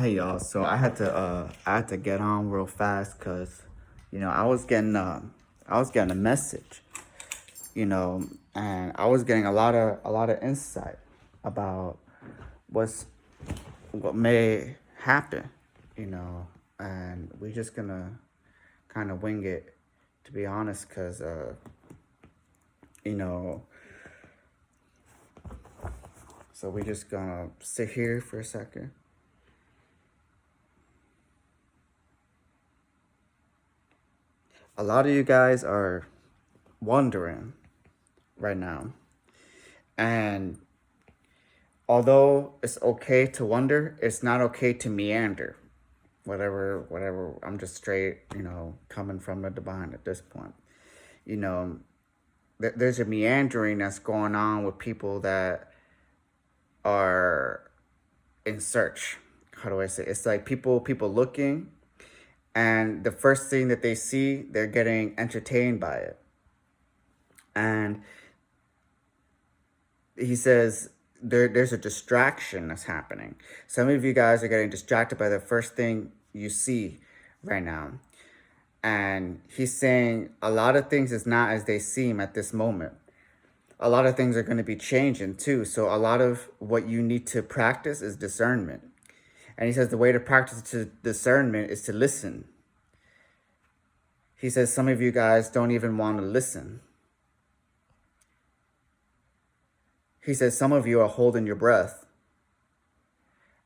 Hey y'all, so I had to get on real fast because I was getting a message, and I was getting a lot of insight about what's what may happen, you know, and we're just gonna kind of wing it, to be honest, because you know, so we're just gonna sit here for a second. A lot of you guys are wondering right now, and although it's okay to wonder, it's not okay to meander. Whatever. I'm just straight, coming from the divine at this point. You know, there's a meandering that's going on with people that are in search. How do I say? It's like people looking, and the first thing that they see, they're getting entertained by it. And he says there's a distraction that's happening. Some of you guys are getting distracted by the first thing you see right now. And he's saying a lot of things is not as they seem at this moment. A lot of things are going to be changing too. So a lot of what you need to practice is discernment. And he says the way to practice discernment is to listen. He says some of you guys don't even want to listen. He says some of you are holding your breath,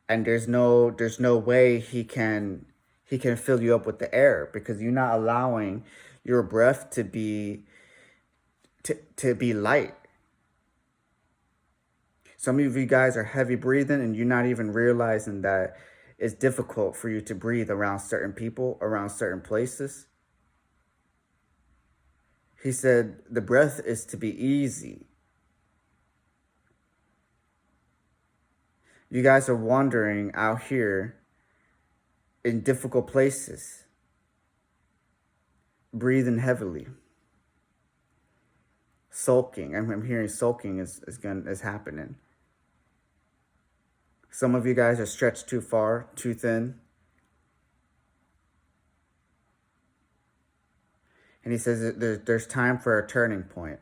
and there's no way he can fill you up with the air because you're not allowing your breath to be light. Some of you guys are heavy breathing and you're not even realizing that it's difficult for you to breathe around certain people, around certain places. He said the breath is to be easy. You guys are wandering out here in difficult places, breathing heavily, sulking. I'm hearing sulking is happening. Some of you guys are stretched too far, too thin. And he says that there's time for a turning point.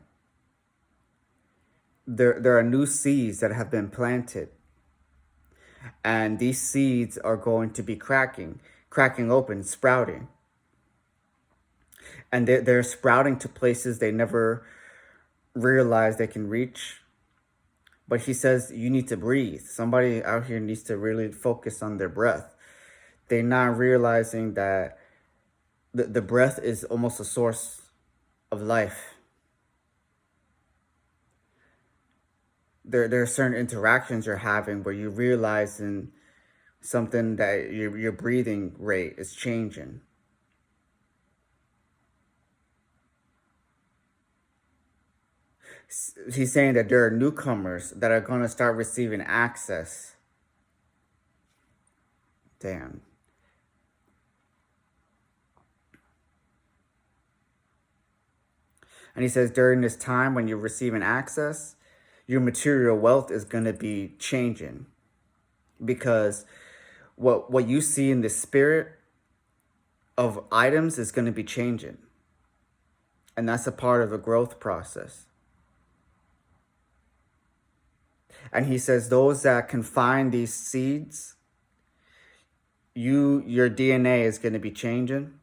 There are new seeds that have been planted. And these seeds are going to be cracking open, sprouting. And they're sprouting to places they never realized they can reach. But he says you need to breathe. Somebody out here needs to really focus on their breath. They're not realizing that the breath is almost a source of life. There are certain interactions you're having where you're realizing something that your breathing rate is changing. He's saying that there are newcomers that are going to start receiving access. Damn. And he says during this time when you're receiving access, your material wealth is going to be changing, because what you see in the spirit of items is going to be changing. And that's a part of the growth process. And he says those that can find these seeds, your DNA is going to be changing.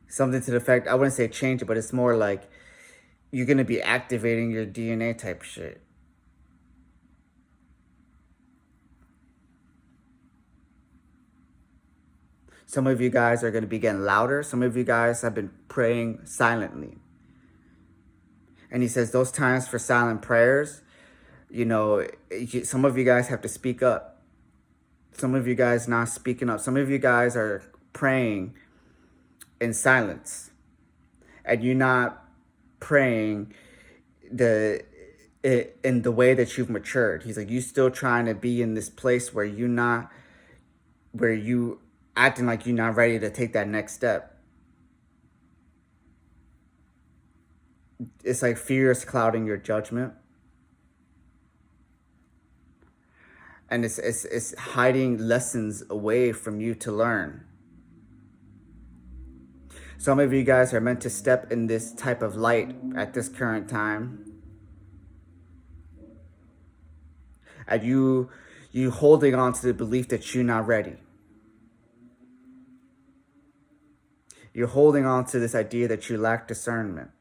Something to the effect, I wouldn't say change it, but it's more like you're going to be activating your DNA type shit. Some of you guys are going to be getting louder. Some of you guys have been praying silently. And he says those times for silent prayers, some of you guys have to speak up. Some of you guys not speaking up. Some of you guys are praying in silence. And you're not praying in the way that you've matured. He's like, you still trying to be in this place where you acting like you're not ready to take that next step. It's like fear is clouding your judgment. And it's hiding lessons away from you to learn. Some of you guys are meant to step in this type of light at this current time. And you holding on to the belief that you're not ready. You're holding on to this idea that you lack discernment.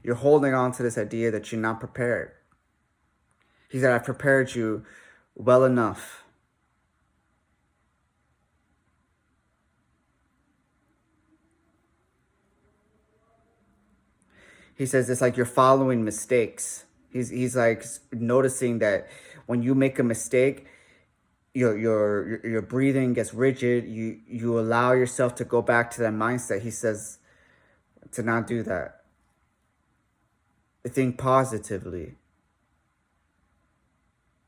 You're holding on to this idea that you're not prepared. He said, I've prepared you well enough. He says it's like you're following mistakes. He's like noticing that when you make a mistake, your breathing gets rigid. You allow yourself to go back to that mindset. He says to not do that. Think positively.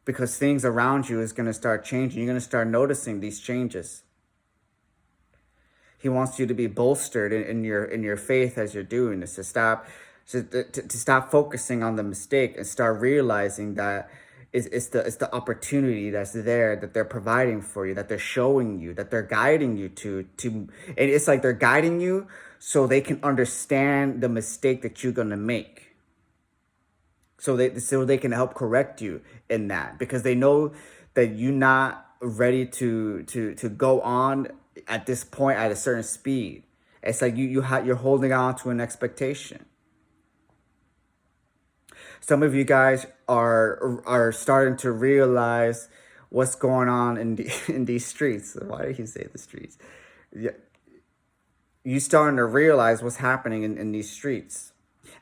Because things around you is going to start changing. You're going to start noticing these changes. He wants you to be bolstered in your faith as you're doing this, to stop focusing on the mistake and start realizing that it's the opportunity that's there, that they're providing for you, that they're showing you, that they're guiding you to and it's like they're guiding you so they can understand the mistake that you're gonna make. So they can help correct you in that, because they know that you're not ready to go on at this point at a certain speed. It's like you're holding on to an expectation. Some of you guys are starting to realize what's going on in these streets. Why did he say the streets? Yeah, you starting to realize what's happening in these streets.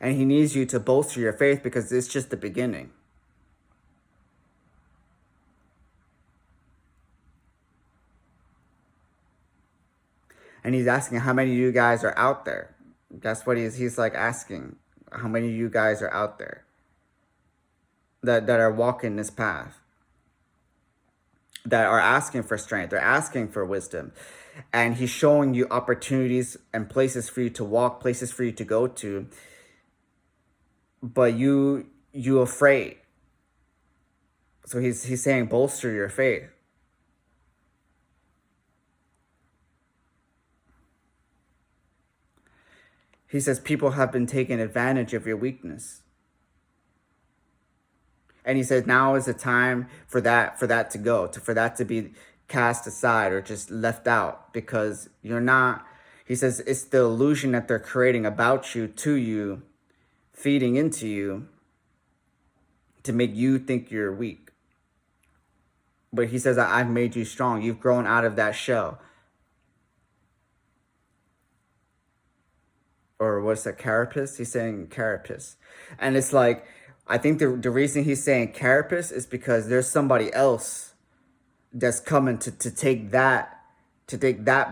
And he needs you to bolster your faith, because it's just the beginning. And he's asking how many of you guys are out there. That's what he's like asking. How many of you guys are out there that are walking this path, that are asking for strength, they're asking for wisdom. And he's showing you opportunities and places for you to walk, places for you to go to. But you afraid. So he's saying bolster your faith. He says people have been taking advantage of your weakness. And he says now is the time for that to go, for that to be cast aside or just left out, because you're not, he says it's the illusion that they're creating about you, to you, feeding into you to make you think you're weak. But he says, I've made you strong. You've grown out of that shell. Or what's that, carapace? He's saying carapace. And it's like, I think the reason he's saying carapace is because there's somebody else that's coming to take that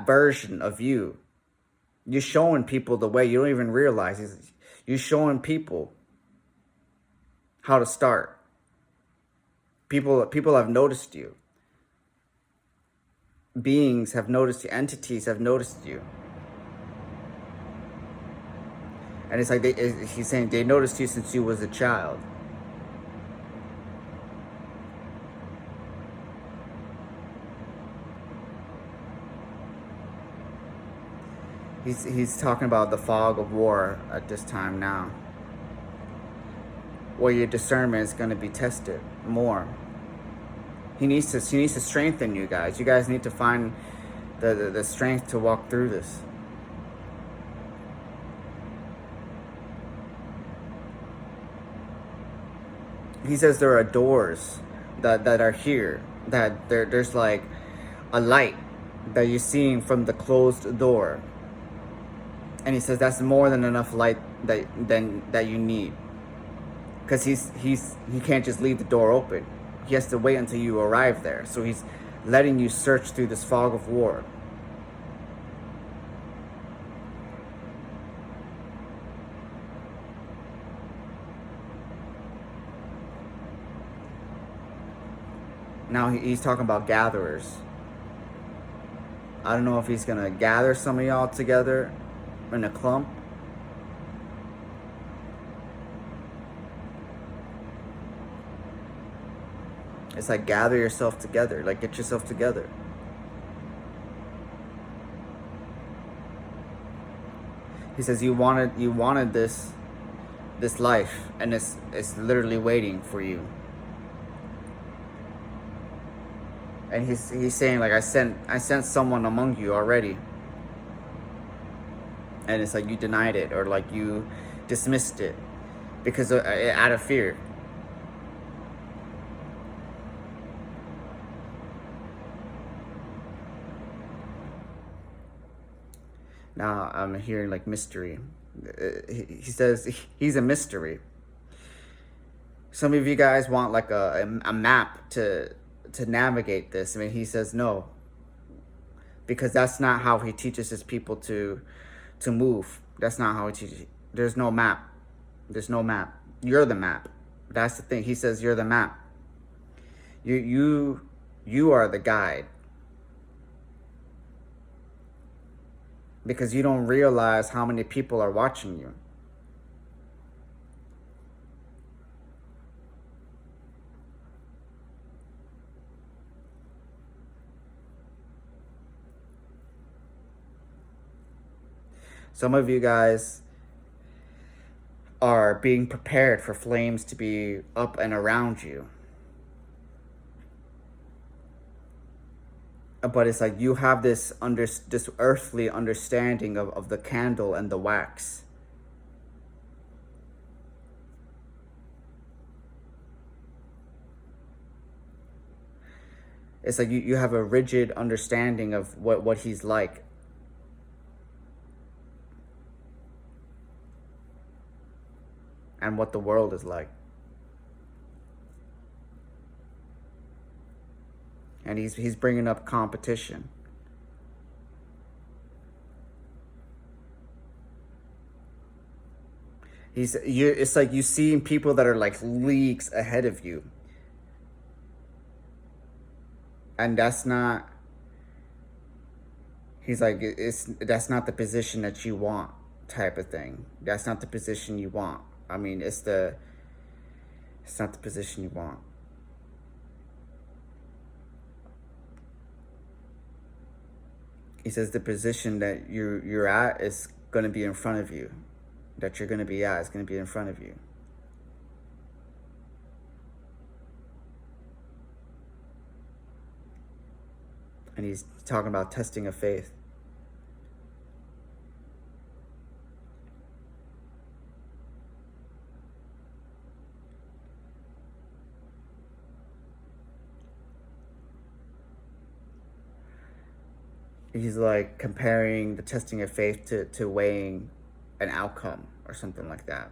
version of you. You're showing people the way. You don't even realize. You're showing people how to start. People have noticed you. Beings have noticed you. Entities have noticed you. And it's like he's saying they noticed you since you was a child. He's talking about the fog of war at this time now, where your discernment is going to be tested more. He needs to strengthen you guys. You guys need to find the strength to walk through this. He says there are doors that are here, that there's like a light that you're seeing from the closed door. And he says that's more than enough light that you need. Because he can't just leave the door open. He has to wait until you arrive there. So he's letting you search through this fog of war. Now he's talking about gatherers. I don't know if he's going to gather some of y'all together in a clump. It's like gather yourself together, like get yourself together. He says you wanted this life, and it's literally waiting for you. And he's saying, like, I sent someone among you already, and it's like you denied it, or like you dismissed it because out of fear. Now I'm hearing like mystery. He says he's a mystery. Some of you guys want like a map to navigate this. I mean, he says no, because that's not how he teaches his people to move. That's not how he teaches. There's no map. There's no map. You're the map. That's the thing. He says you're the map. You are the guide. Because you don't realize how many people are watching you. Some of you guys are being prepared for flames to be up and around you. But it's like you have this earthly understanding of the candle and the wax. It's like you have a rigid understanding of what he's like. And what the world is like. And he's bringing up competition. It's like you see people that are like leagues ahead of you. And that's not, he's like, that's not the position that you want, type of thing. That's not the position you want. I mean, it's not the position you want. He says the position that you're at is going to be in front of you. That you're going to be at is going to be in front of you. And he's talking about testing of faith. He's like comparing the testing of faith to weighing an outcome or something like that.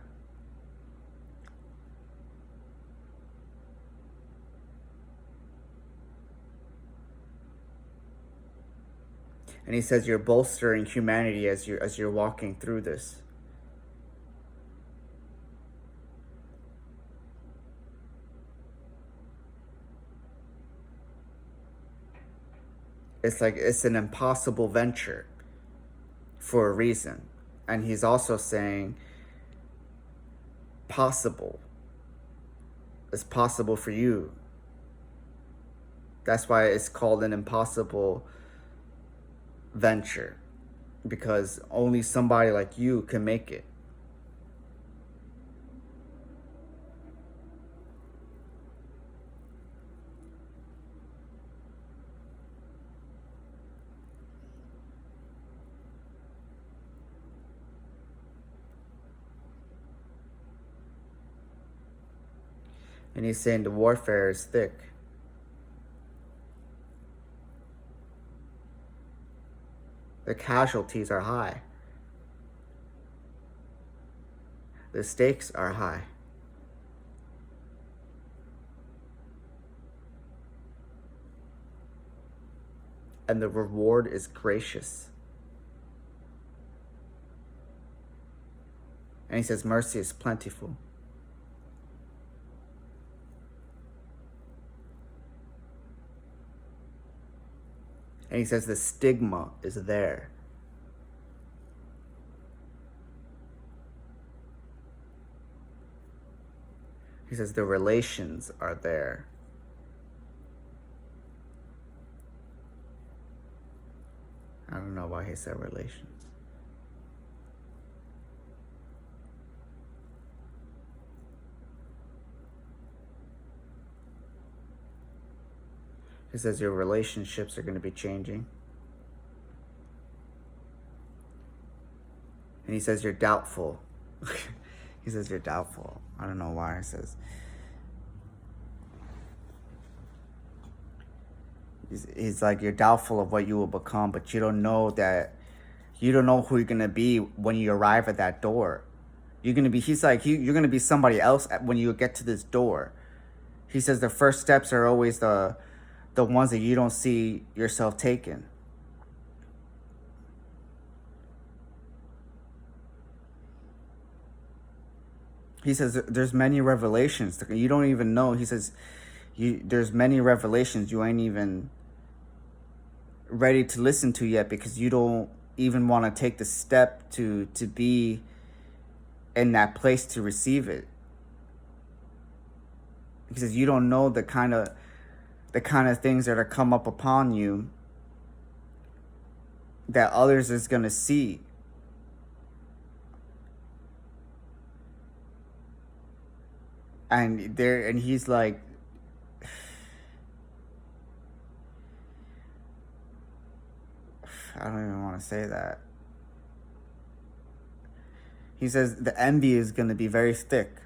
And he says you're bolstering humanity as you're walking through this. It's like it's an impossible venture for a reason. And he's also saying possible. It's possible for you. That's why it's called an impossible venture, because only somebody like you can make it. And he's saying the warfare is thick. The casualties are high. The stakes are high. And the reward is gracious. And he says mercy is plentiful. And he says the stigma is there. He says the relations are there. I don't know why he said relations. He says your relationships are going to be changing. And he says you're doubtful. He says you're doubtful. I don't know why he says. He's like, you're doubtful of what you will become, but you don't know who you're going to be when you arrive at that door. You're going to be, he's like, you're going to be somebody else when you get to this door. He says the first steps are always the ones that you don't see yourself taking. He says there's many revelations you don't even know. He says there's many revelations you ain't even ready to listen to yet, because you don't even want to take the step to be in that place to receive it. He says you don't know the kind of things that are come up upon you that others is going to see. And he's like, I don't even want to say that. He says the envy is going to be very thick.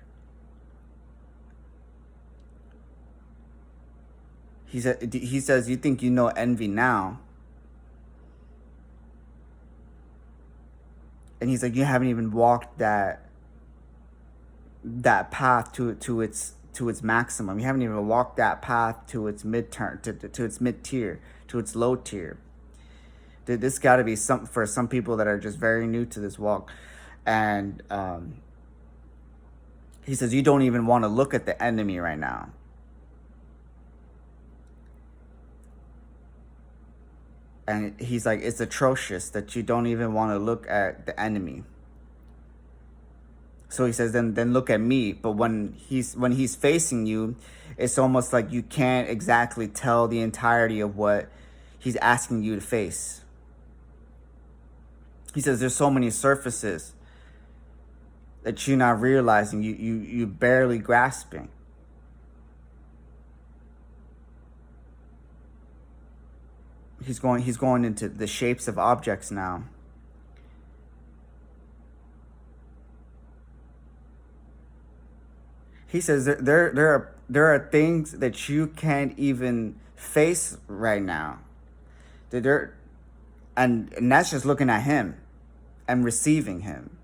He says you think you know envy now. And he's like, you haven't even walked that path to its maximum. You haven't even walked that path to its mid-turn, to its mid-tier, to its low tier. This got to be for some people that are just very new to this walk. And he says you don't even want to look at the enemy right now. And he's like, it's atrocious that you don't even want to look at the enemy. So he says, then look at me. But when he's facing you, it's almost like you can't exactly tell the entirety of what he's asking you to face. He says there's so many surfaces that you're not realizing, you barely grasping. He's going into the shapes of objects now. He says there are things that you can't even face right now. And that's just looking at him and receiving him.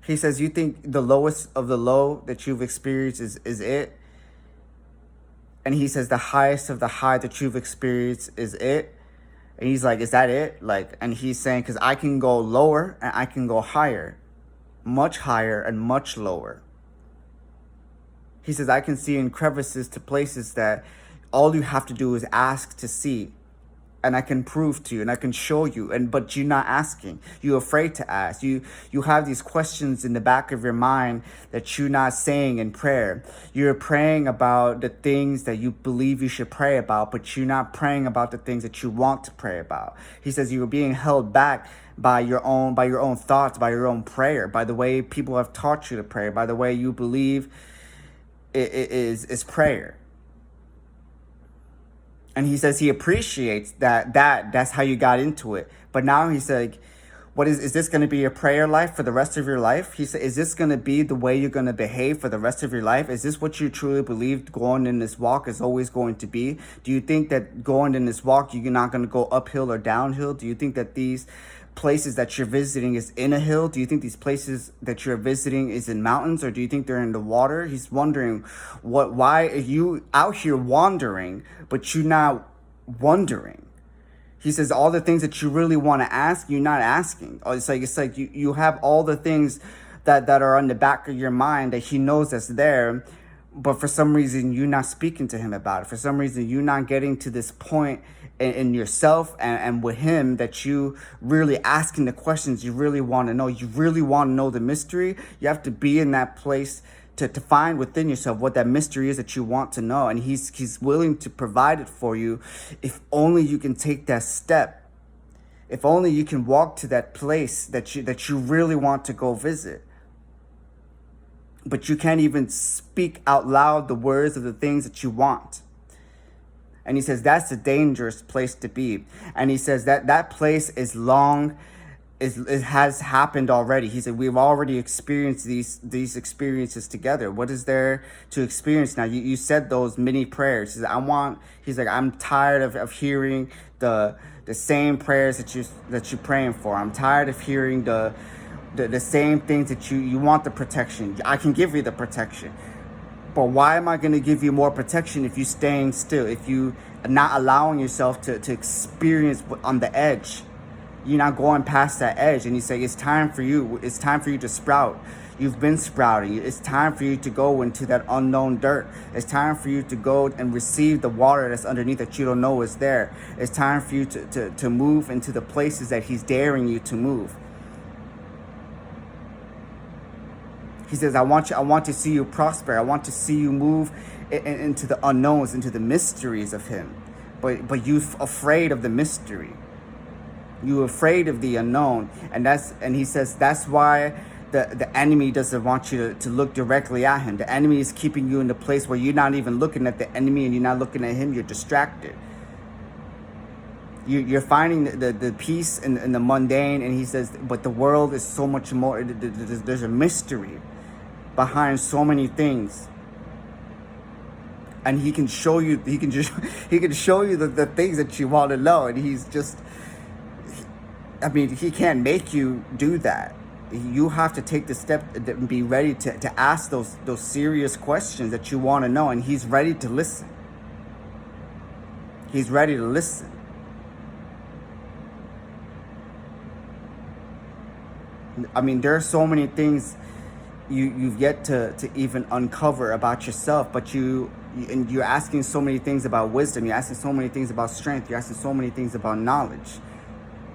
He says you think the lowest of the low that you've experienced is it. And he says the highest of the high that you've experienced is it. And he's like, is that it? Like, and he's saying, because I can go lower and I can go higher. Much higher and much lower. He says, I can see in crevices to places that all you have to do is ask to see. And I can prove to you and I can show you, but you're not asking. You're afraid to ask. You have these questions in the back of your mind that you're not saying in prayer. You're praying about the things that you believe you should pray about, but you're not praying about the things that you want to pray about. He says you're being held back by your own thoughts, by your own prayer, by the way people have taught you to pray, by the way you believe it is prayer. And he says he appreciates that's how you got into it. But now he's like, what is this going to be your prayer life for the rest of your life? He said, is this going to be the way you're going to behave for the rest of your life? Is this what you truly believe going in this walk is always going to be? Do you think that going in this walk, you're not going to go uphill or downhill? Do you think that these places that you're visiting is in a hill? Do you think these places that you're visiting is in mountains, or do you think they're in the water? He's wondering why are you out here wandering, but you're not wondering. He says all the things that you really want to ask, you're not asking. It's like you have all the things that are on the back of your mind that he knows that's there, but for some reason you're not speaking to him about it. For some reason you're not getting to this point in yourself and with him that you really asking the questions you really want to know. You really want to know the mystery. You have to be in that place to find within yourself what that mystery is that you want to know. And he's willing to provide it for you if only you can take that step. If only you can walk to that place that you really want to go visit. But you can't even speak out loud the words of the things that you want. And he says that's a dangerous place to be. And he says that place is long, it has happened already. He said we've already experienced these experiences together. What is there to experience now? You said those many prayers. He said, he's like, I'm tired of hearing the same prayers that you're praying for. I'm tired of hearing the same things that you want the protection. I can give you the protection. But why am I going to give you more protection if you're staying still, if you are not allowing yourself to experience on the edge? You're not going past that edge. And he's saying, it's time for you to sprout. You've been sprouting. It's time for you to go into that unknown dirt. It's time for you to go and receive the water that's underneath that you don't know is there. It's time for you to move into the places that he's daring you to move. He says, I want to see you prosper. I want to see you move into the unknowns, into the mysteries of him. But you're afraid of the mystery. You're afraid of the unknown. And he says that's why the enemy doesn't want you to look directly at him. The enemy is keeping you in the place where you're not even looking at the enemy and you're not looking at him. You're distracted. You're finding the peace in the mundane. And he says, but the world is so much more. There's a mystery behind so many things, and he can show you the things that you want to know. And he can't make you do that. You have to take the step and be ready to ask those serious questions that you want to know, and he's ready to listen. He's ready to listen. There are so many things you've yet to even uncover about yourself, but you're asking so many things about wisdom. You're asking so many things about strength. You're asking so many things about knowledge.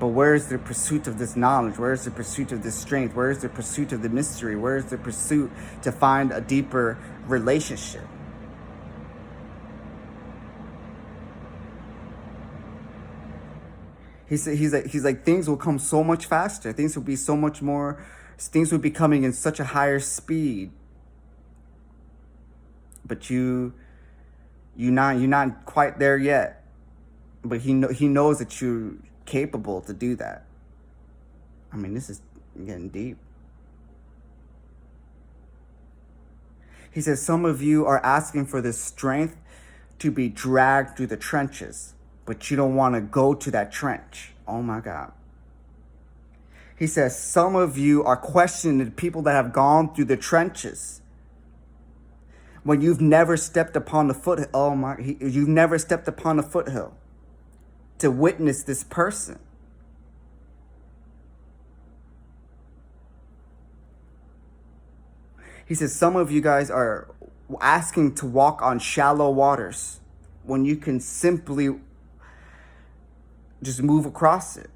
But where is the pursuit of this knowledge? Where is the pursuit of this strength? Where is the pursuit of the mystery? Where is the pursuit to find a deeper relationship? He's like things will come so much faster. Things will be so much more. Things will be coming in such a higher speed. But you're not quite there yet. But he knows that you're capable to do that. This is getting deep. He says some of you are asking for the strength to be dragged through the trenches, but you don't want to go to that trench. Oh my God. He says some of you are questioning the people that have gone through the trenches when you've never stepped upon the foothill. You've never stepped upon the foothill to witness this person. He says some of you guys are asking to walk on shallow waters when you can simply just move across it.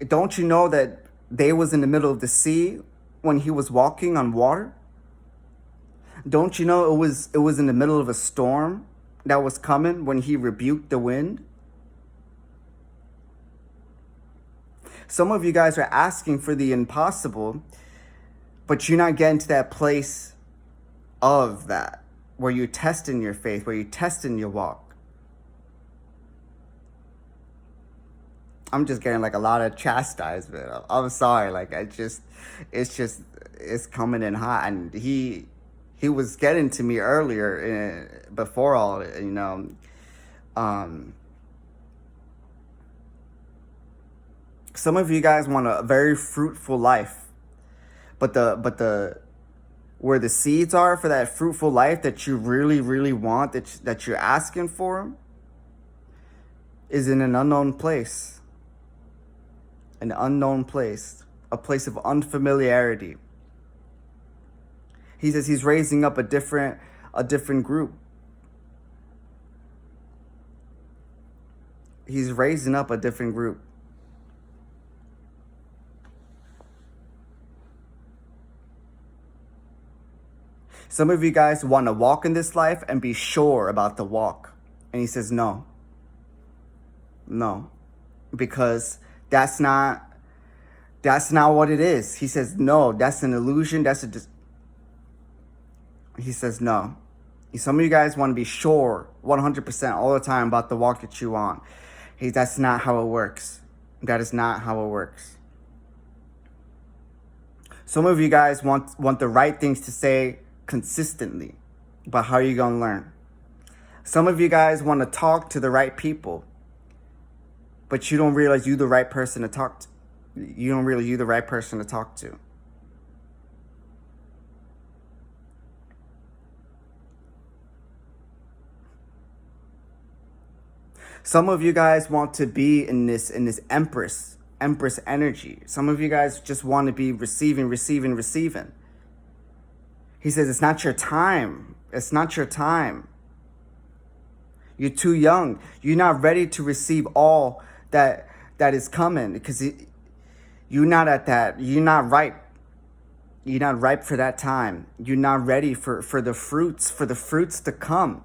Don't you know that they was in the middle of the sea when he was walking on water? Don't you know it was in the middle of a storm that was coming when he rebuked the wind? Some of you guys are asking for the impossible, but you're not getting to that place of that, where you're testing your faith, where you're testing your walk. I'm just getting a lot of chastisement. I'm sorry. It's coming in hot. And he was getting to me earlier before all, some of you guys want a very fruitful life, but where the seeds are for that fruitful life that you really, really want, that you're asking for, is in an unknown place. An unknown place, a place of unfamiliarity. He says he's raising up a different group. He's raising up a different group. Some of you guys want to walk in this life and be sure about the walk. And he says, no. No. Because that's not what it is. He says, no, that's an illusion. He says, no. Some of you guys want to be sure 100% all the time about the walk that you on. That's not how it works. That is not how it works. Some of you guys want the right things to say consistently, but how are you going to learn? Some of you guys want to talk to the right people, but you don't realize you're the right person to talk to. You don't realize you're the right person to talk to. Some of you guys want to be in this empress energy. Some of you guys just want to be receiving. He says, it's not your time. It's not your time. You're too young. You're not ready to receive all that is coming, because you're not at that. You're not ripe. You're not ripe for that time. You're not ready for the fruits to come.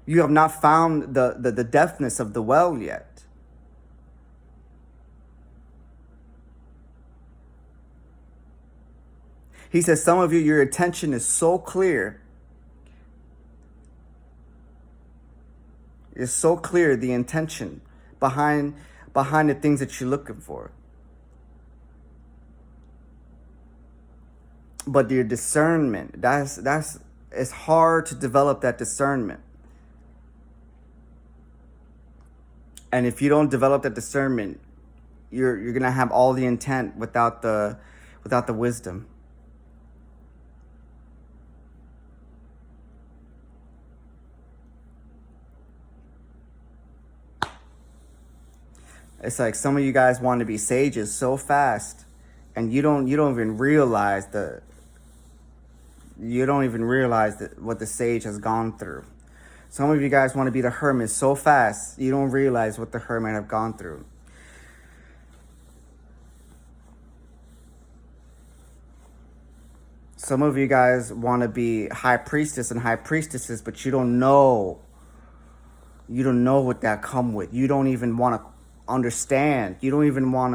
You have not found the depthness of the well yet. He says, some of you, your attention is so clear. It's so clear, the intention behind the things that you're looking for. But your discernment, it's hard to develop that discernment. And if you don't develop that discernment, you're gonna have all the intent without the wisdom. It's like some of you guys want to be sages so fast, and you don't even realize what the sage has gone through. Some of you guys want to be the hermit so fast, you don't realize what the hermit have gone through. Some of you guys want to be high priestess and high priestesses, but you don't know what that come with. You don't even want to understand. You don't even want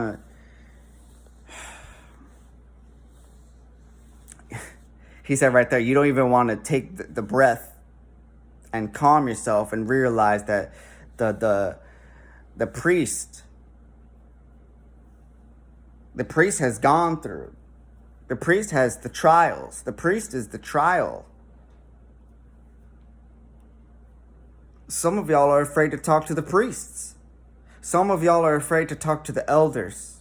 to. He said right there, you don't even want to take the breath and calm yourself and realize that the priest has gone through. The priest has the trials. The priest is the trial. Some of y'all are afraid to talk to the priests. Some of y'all are afraid to talk to the elders.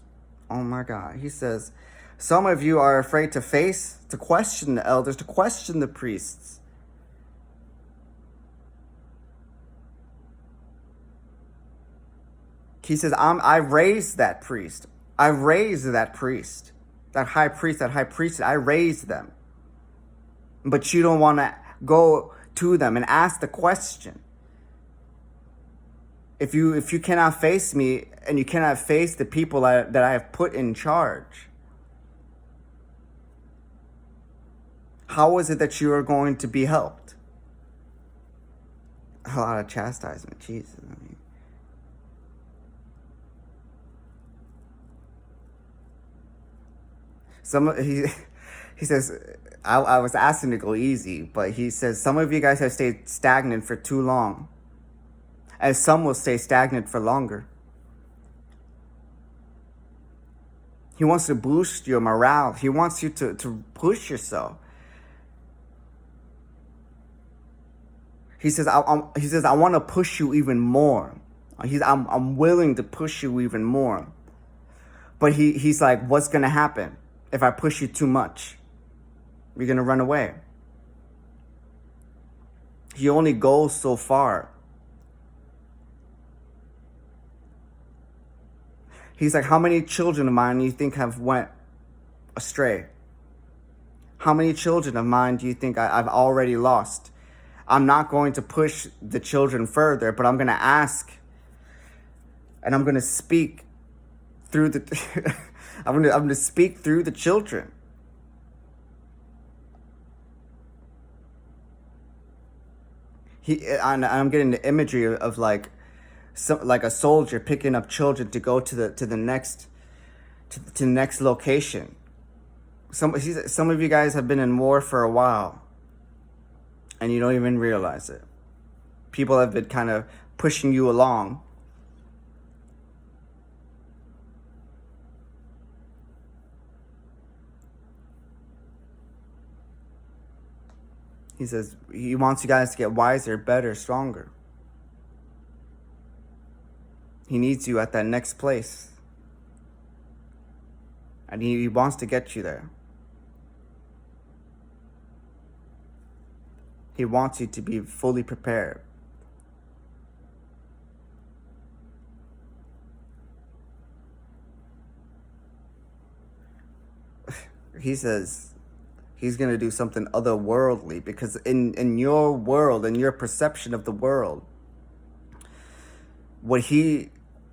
Oh my God. He says, some of you are afraid to question the elders, to question the priests. He says, I raised that priest. I raised that priest. That high priest, I raised them. But you don't want to go to them and ask the question. If you cannot face me and you cannot face the people that I have put in charge, how is it that you are going to be helped? A lot of chastisement, Jesus. He says, I was asking to go easy, but he says, some of you guys have stayed stagnant for too long. And some will stay stagnant for longer. He wants to boost your morale. He wants you to push yourself. He says, I want to push you even more. I'm willing to push you even more. But he's like, what's going to happen if I push you too much? You're going to run away. He only goes so far. He's like, how many children of mine do you think have went astray? How many children of mine do you think I've already lost? I'm not going to push the children further, but I'm going to ask, and I'm going to speak through the I'm going to speak through the children. I'm getting the imagery of like like a soldier picking up children to go to the next to the next location. Some of you guys have been in war for a while, and you don't even realize it. People have been kind of pushing you along. He says he wants you guys to get wiser, better, stronger. He needs you at that next place. And he wants to get you there. He wants you to be fully prepared. He says he's going to do something otherworldly, because in your world, in your perception of the world, what he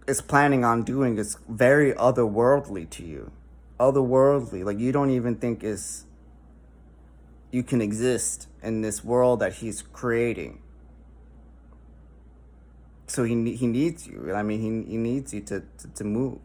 is planning on doing is very otherworldly to you. Otherworldly, like you don't even think you can exist in this world that he's creating. So he needs you. I mean, he needs you to move.